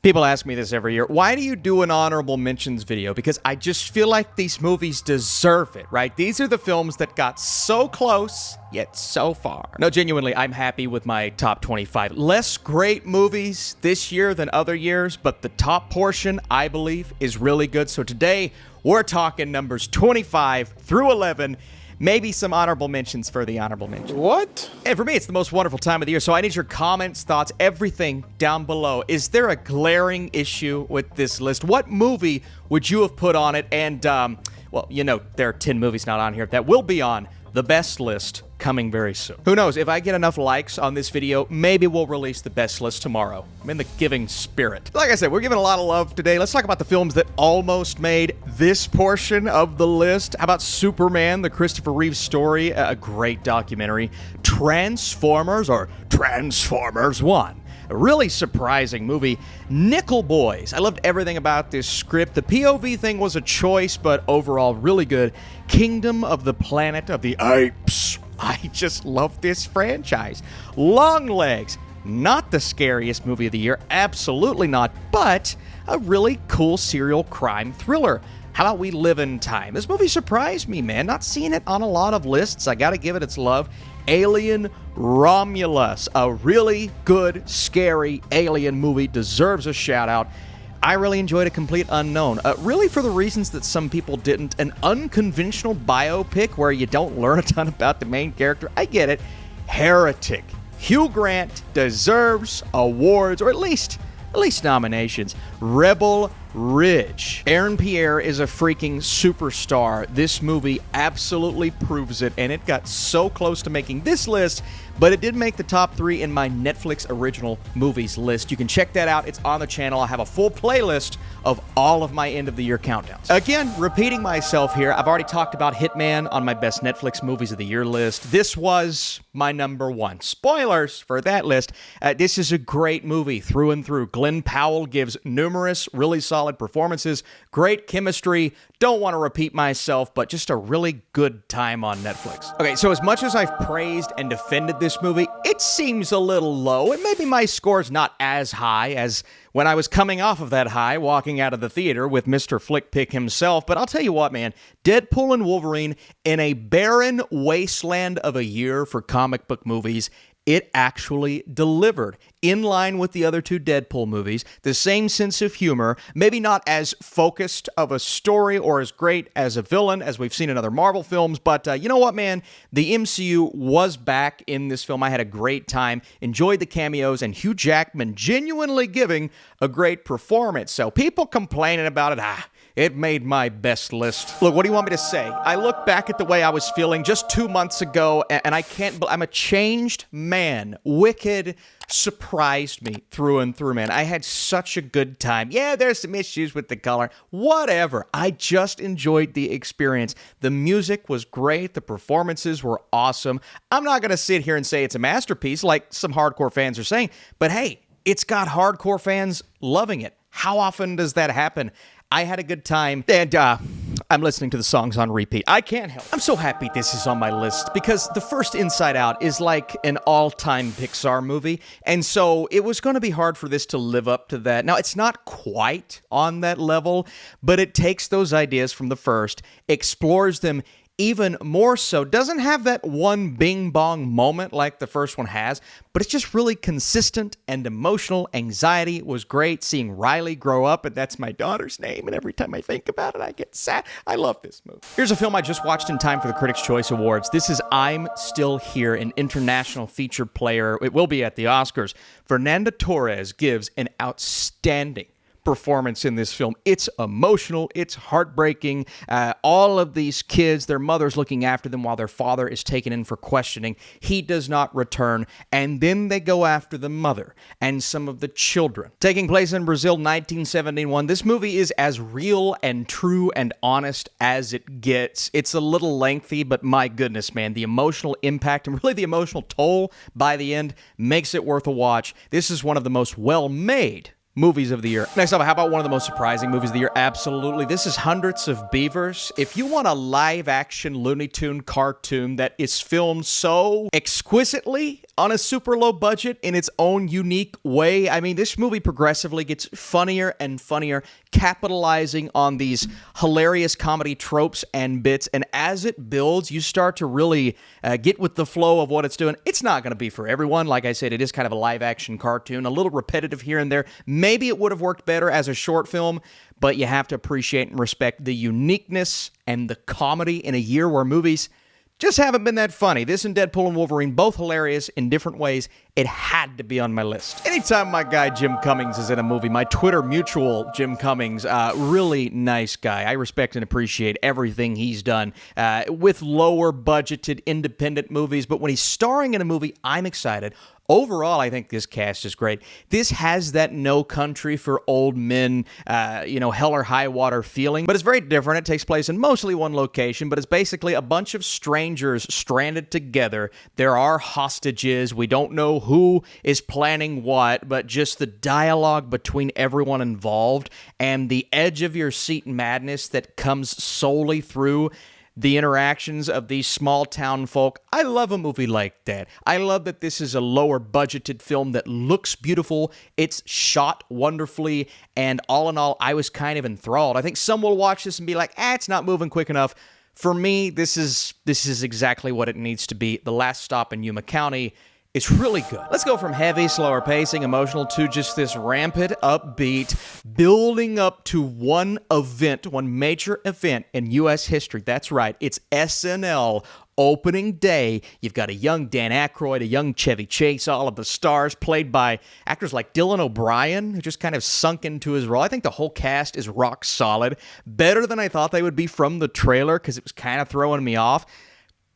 People ask me this every year. Why do you do an honorable mentions video? Because I just feel like these movies deserve it, right? These are the films that got so close, yet so far. No, genuinely, I'm happy with my top 25. Less great movies this year than other years, but the top portion, I believe, is really good. So today, we're talking numbers 25 through 11. Maybe some honorable mentions for the honorable mentions. What? And for me, it's the most wonderful time of the year, so I need your comments, thoughts, everything down below. Is there a glaring issue with this list? What movie would you have put on it? And, well, you know, there are 10 movies not on here that will be on the best list coming very soon. Who knows, if I get enough likes on this video, maybe we'll release the best list tomorrow. I'm in the giving spirit. Like I said, we're giving a lot of love today. Let's talk about the films that almost made this portion of the list. How about Superman, the Christopher Reeve story, a great documentary. Transformers, or Transformers 1. A really surprising movie. Nickel Boys. I loved everything about this script. The POV thing was a choice, but overall really good. Kingdom of the Planet of the Apes. I just love this franchise. Longlegs. Not the scariest movie of the year. Absolutely not. But a really cool serial crime thriller. How about We Live in Time? This movie surprised me, man. Not seeing it on a lot of lists. I gotta give it its love. Alien Romulus, a really good, scary alien movie, deserves a shout out. I really enjoyed A Complete Unknown, really for the reasons that some people didn't. An unconventional biopic where you don't learn a ton about the main character. I get it. Heretic. Hugh Grant deserves awards, or at least nominations. Rebel Ridge. Aaron Pierre is a freaking superstar. This movie absolutely proves it, and it got so close to making this list, but it did make the top 3 in my Netflix original movies list. You can check that out. It's on the channel. I have a full playlist of all of my end-of-the-year countdowns. Again, repeating myself here, I've already talked about Hitman on my best Netflix movies of the year list. This was my number 1. Spoilers for that list. This is a great movie through and through. Glenn Powell gives numerous really solid performances, great chemistry. Don't want to repeat myself, but just a really good time on Netflix. Okay, so as much as I've praised and defended this movie, it seems a little low, and maybe my score's not as high as when I was coming off of that high, walking out of the theater with Mr. Flick Pick himself. But I'll tell you what, man, Deadpool and Wolverine, in a barren wasteland of a year for comic book movies, it actually delivered, in line with the other 2 Deadpool movies. The same sense of humor, maybe not as focused of a story or as great as a villain as we've seen in other Marvel films, but you know what, man? The MCU was back in this film. I had a great time, enjoyed the cameos, and Hugh Jackman genuinely giving a great performance. So people complaining about it, it made my best list. Look, what do you want me to say? I look back at the way I was feeling just 2 months ago, and I'm a changed man. Wicked surprised me through and through, man. I had such a good time. Yeah, there's some issues with the color. Whatever. I just enjoyed the experience. The music was great. The performances were awesome. I'm not going to sit here and say it's a masterpiece like some hardcore fans are saying, but hey, it's got hardcore fans loving it. How often does that happen? I had a good time, and I'm listening to the songs on repeat. I can't help it. I'm so happy this is on my list, because the first Inside Out is like an all-time Pixar movie, and so it was going to be hard for this to live up to that. Now, it's not quite on that level, but it takes those ideas from the first, explores them even more so. Doesn't have that one bing bong moment like the first one has, but it's just really consistent and emotional. Anxiety was great. Seeing Riley grow up, and that's my daughter's name, and every time I think about it, I get sad. I love this movie. Here's a film I just watched in time for the Critics' Choice Awards. This is I'm Still Here, an international feature player. It will be at the Oscars. Fernanda Torres gives an outstanding performance in this film. It's emotional. It's heartbreaking. All of these kids, their mother's looking after them while their father is taken in for questioning. He does not return, and then they go after the mother and some of the children. Taking place in Brazil, 1971, this movie is as real and true and honest as it gets. It's a little lengthy, but my goodness, man, the emotional impact and really the emotional toll by the end makes it worth a watch. This is one of the most well-made movies of the year. Next up, how about one of the most surprising movies of the year? Absolutely. This is Hundreds of Beavers. If you want a live-action Looney Tune cartoon that is filmed so exquisitely on a super low budget in its own unique way, I mean, this movie progressively gets funnier and funnier, capitalizing on these hilarious comedy tropes and bits. And as it builds, you start to really get with the flow of what it's doing. It's not going to be for everyone. Like I said, it is kind of a live-action cartoon, a little repetitive here and there. Maybe it would have worked better as a short film, but you have to appreciate and respect the uniqueness and the comedy in a year where movies just haven't been that funny. This and Deadpool and Wolverine, both hilarious in different ways. It had to be on my list. Anytime my guy Jim Cummings is in a movie, my Twitter mutual Jim Cummings, really nice guy. I respect and appreciate everything he's done with lower budgeted independent movies, but when he's starring in a movie, I'm excited. Overall, I think this cast is great. This has that No Country for Old Men, hell or high water feeling, but it's very different. It takes place in mostly one location, but it's basically a bunch of strangers stranded together. There are hostages. We don't know who is planning what, but just the dialogue between everyone involved and the edge of your seat madness that comes solely through the interactions of these small town folk. I love a movie like that. I love that this is a lower budgeted film that looks beautiful. It's shot wonderfully, and all in all, I was kind of enthralled. I think some will watch this and be like, it's not moving quick enough. For me, this is exactly what it needs to be. The last stop in Yuma County. It's really good. Let's go from heavy, slower pacing, emotional, to just this rampant, upbeat, building up to one major event in U.S. history. That's right. It's SNL opening day. You've got a young Dan Aykroyd, a young Chevy Chase, all of the stars played by actors like Dylan O'Brien, who just kind of sunk into his role. I think the whole cast is rock solid. Better than I thought they would be from the trailer, because it was kind of throwing me off.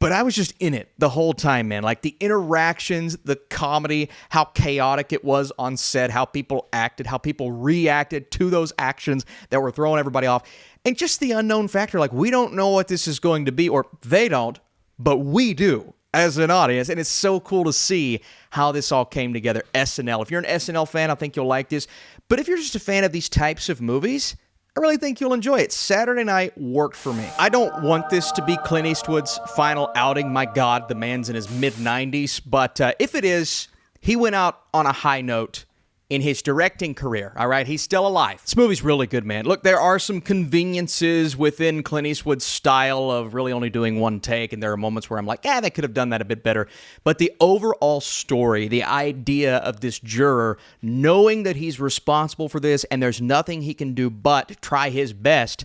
But I was just in it the whole time, man. Like the interactions, the comedy, how chaotic it was on set, how people acted, how people reacted to those actions that were throwing everybody off. And just the unknown factor, like we don't know what this is going to be, or they don't, but we do as an audience. And it's so cool to see how this all came together. SNL. If you're an SNL fan, I think you'll like this. But if you're just a fan of these types of movies, I really think you'll enjoy it. Saturday night worked for me. I don't want this to be Clint Eastwood's final outing. My God, the man's in his mid-90s. But if it is, he went out on a high note in his directing career, all right? He's still alive. This movie's really good, man. Look, there are some conveniences within Clint Eastwood's style of really only doing one take, and there are moments where I'm like, they could have done that a bit better. But the overall story, the idea of this juror knowing that he's responsible for this and there's nothing he can do but try his best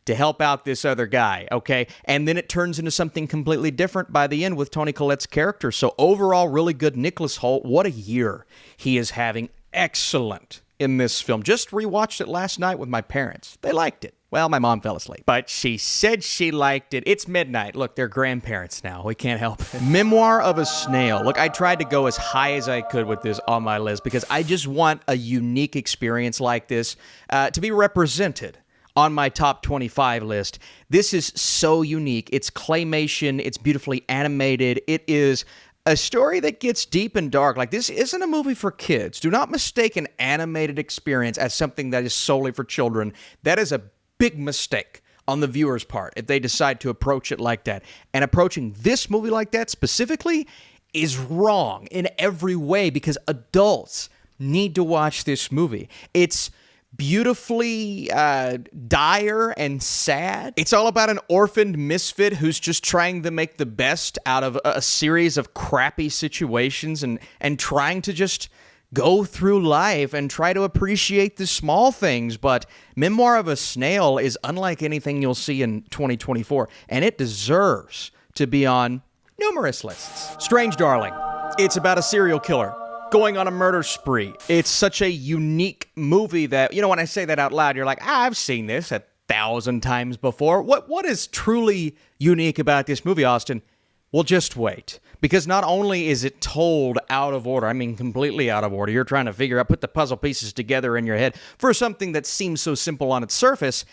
to help out this other guy, okay? And then it turns into something completely different by the end with Toni Collette's character. So overall, really good. Nicholas Hoult, what a year he is having. Excellent in this film. Just rewatched it last night with my parents. They liked it. Well, my mom fell asleep, but she said she liked it. It's midnight. Look, they're grandparents now. We can't help it. Memoir of a Snail. Look, I tried to go as high as I could with this on my list because I just want a unique experience like this to be represented on my top 25 list. This is so unique. It's claymation. It's beautifully animated. It is a story that gets deep and dark. Like, this isn't a movie for kids. Do not mistake an animated experience as something that is solely for children. That is a big mistake on the viewer's part if they decide to approach it like that. And approaching this movie like that specifically is wrong in every way because adults need to watch this movie. It's beautifully dire and sad. It's all about an orphaned misfit who's just trying to make the best out of a series of crappy situations and trying to just go through life and try to appreciate the small things. But Memoir of a Snail is unlike anything you'll see in 2024, and it deserves to be on numerous lists. Strange Darling. It's about a serial killer going on a murder spree. It's such a unique movie that, when I say that out loud, you're like, I've seen this 1,000 times before. What is truly unique about this movie, Austin? Well, just wait. Because not only is it told out of order, I mean completely out of order, you're trying to figure out, put the puzzle pieces together in your head for something that seems so simple on its surface,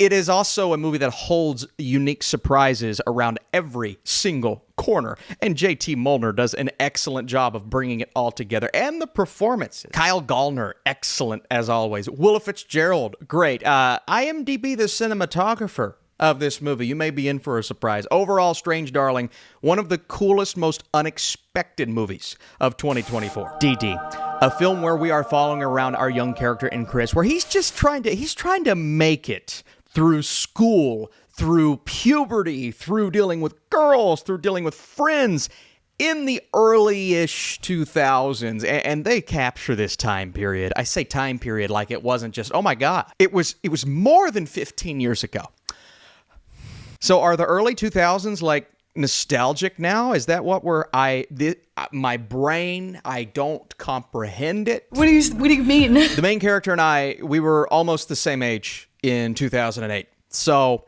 it is also a movie that holds unique surprises around every single corner. And JT Molnar does an excellent job of bringing it all together. And the performances. Kyle Gallner, excellent as always. Willa Fitzgerald, great. IMDb, the cinematographer of this movie, you may be in for a surprise. Overall, Strange Darling, one of the coolest, most unexpected movies of 2024. DD, a film where we are following around our young character in Chris, where he's trying to make it through school, through puberty, through dealing with girls, through dealing with friends in the early-ish 2000s, and they capture this time period. I say time period like it wasn't just, oh my God, it was more than 15 years ago. So are the early 2000s like nostalgic now? Is that what my brain, I don't comprehend it? What do you mean? The main character and I, we were almost the same age in 2008. So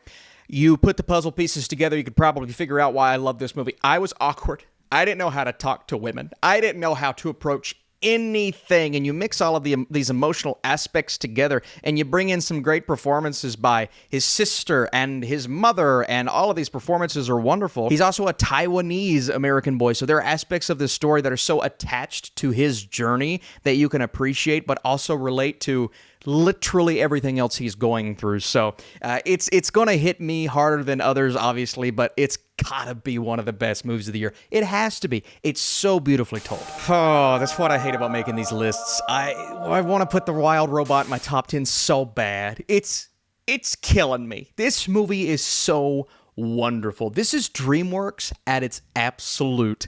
you put the puzzle pieces together, you could probably figure out why I love this movie. I was awkward. I didn't know how to talk to women. I didn't know how to approach anything, and you mix all of these emotional aspects together, and you bring in some great performances by his sister and his mother, and all of these performances are wonderful. He's also a Taiwanese American boy, so there are aspects of this story that are so attached to his journey that you can appreciate, but also relate to literally everything else he's going through. So it's going to hit me harder than others, obviously, but it's gotta be one of the best movies of the year. It has to be. It's so beautifully told. Oh, that's what I hate about making these lists. I want to put The Wild Robot in my top 10 so bad. It's killing me. This movie is so wonderful. This is DreamWorks at its absolute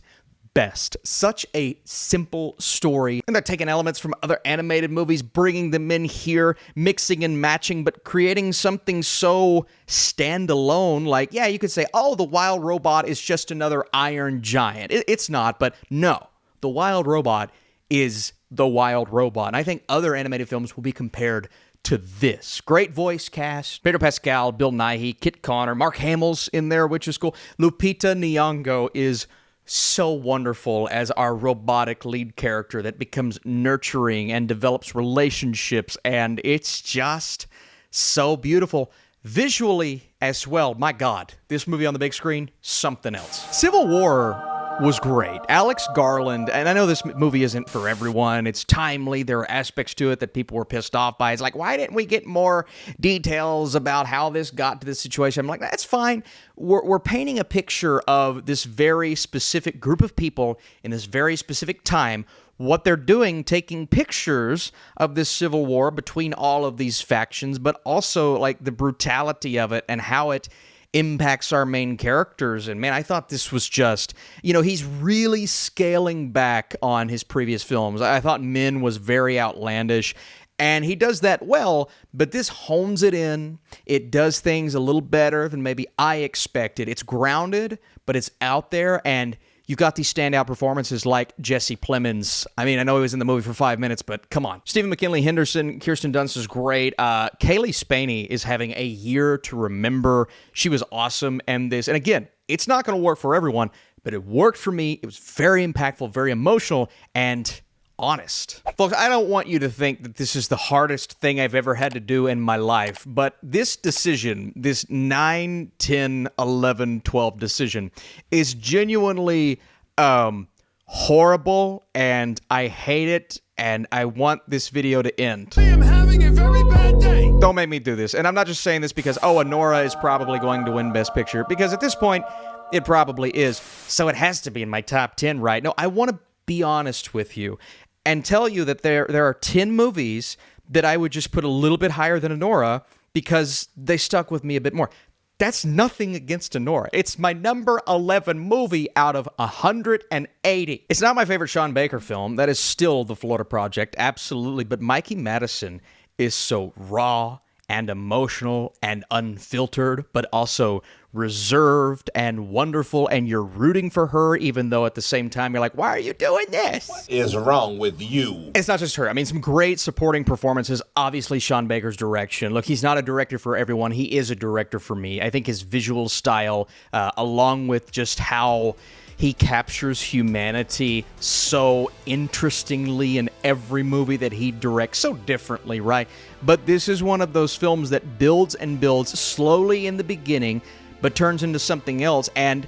best. Such a simple story, and they're taking elements from other animated movies, bringing them in here, mixing and matching, but creating something so standalone. Like, yeah, you could say, oh, The Wild Robot is just another Iron Giant. It's not, but no. The Wild Robot is The Wild Robot, and I think other animated films will be compared to this. Great voice cast. Pedro Pascal, Bill Nighy, Kit Connor, Mark Hamill's in there, which is cool. Lupita Nyong'o is so wonderful as our robotic lead character that becomes nurturing and develops relationships, and it's just so beautiful. Visually as well, my God, this movie on the big screen, something else. Civil War was great. Alex Garland, and I know this movie isn't for everyone. It's timely. There are aspects to it that people were pissed off by. It's like, why didn't we get more details about how this got to this situation? I'm like, that's fine. We're painting a picture of this very specific group of people in this very specific time, what they're doing, taking pictures of this civil war between all of these factions, but also like the brutality of it and how it impacts our main characters. And man, I thought this was just, he's really scaling back on his previous films. I thought Men was very outlandish, and he does that well, but this hones it in. It does things a little better than maybe I expected. It's grounded, but it's out there, and you've got these standout performances like Jesse Plemons. I mean, I know he was in the movie for 5 minutes, but come on. Stephen McKinley Henderson, Kirsten Dunst is great. Kaylee Spaney is having a year to remember. She was awesome. And again, it's not going to work for everyone, but it worked for me. It was very impactful, very emotional, and honest. Folks, I don't want you to think that this is the hardest thing I've ever had to do in my life, but this decision, this 9, 10, 11, 12 decision is genuinely horrible, and I hate it, and I want this video to end. I am having a very bad day. Don't make me do this. And I'm not just saying this because, Anora is probably going to win Best Picture, because at this point, it probably is. So it has to be in my top 10, right? No, I want to be honest with you and tell you that there are 10 movies that I would just put a little bit higher than Anora because they stuck with me a bit more. That's nothing against Anora. It's my number 11 movie out of 180. It's not my favorite Sean Baker film. That is still The Florida Project, absolutely. But Mikey Madison is so raw and emotional and unfiltered, but also reserved and wonderful, and you're rooting for her, even though at the same time you're like, why are you doing this? What is wrong with you? It's not just her. I mean, some great supporting performances. Obviously, Sean Baker's direction. Look, he's not a director for everyone. He is a director for me. I think his visual style, along with just how he captures humanity so interestingly in every movie that he directs, so differently, right? But this is one of those films that builds and builds slowly in the beginning, but turns into something else, and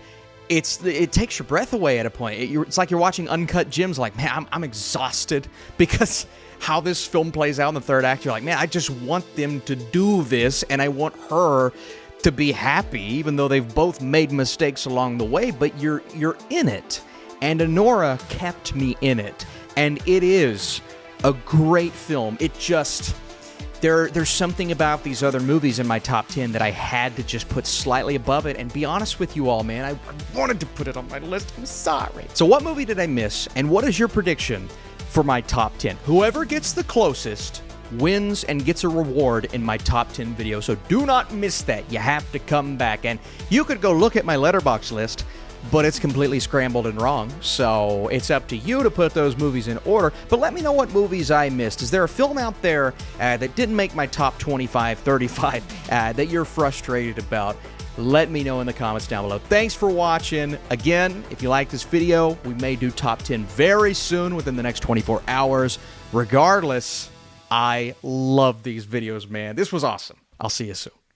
it takes your breath away at a point. It's like you're watching Uncut Gems, like, man, I'm exhausted because how this film plays out in the third act. You're like, man, I just want them to do this, and I want her to be happy, even though they've both made mistakes along the way, but you're in it. And Anora kept me in it. And it is a great film. It just... There's something about these other movies in my top 10 that I had to just put slightly above it. And be honest with you all, man, I wanted to put it on my list. I'm sorry. So what movie did I miss? And what is your prediction for my top 10? Whoever gets the closest wins and gets a reward in my top 10 video. So do not miss that. You have to come back. And you could go look at my letterbox list, but it's completely scrambled and wrong. So it's up to you to put those movies in order. But let me know what movies I missed. Is there a film out there that didn't make my top 25, 35 that you're frustrated about? Let me know in the comments down below. Thanks for watching. Again, if you like this video, we may do top 10 very soon within the next 24 hours. Regardless, I love these videos, man. This was awesome. I'll see you soon.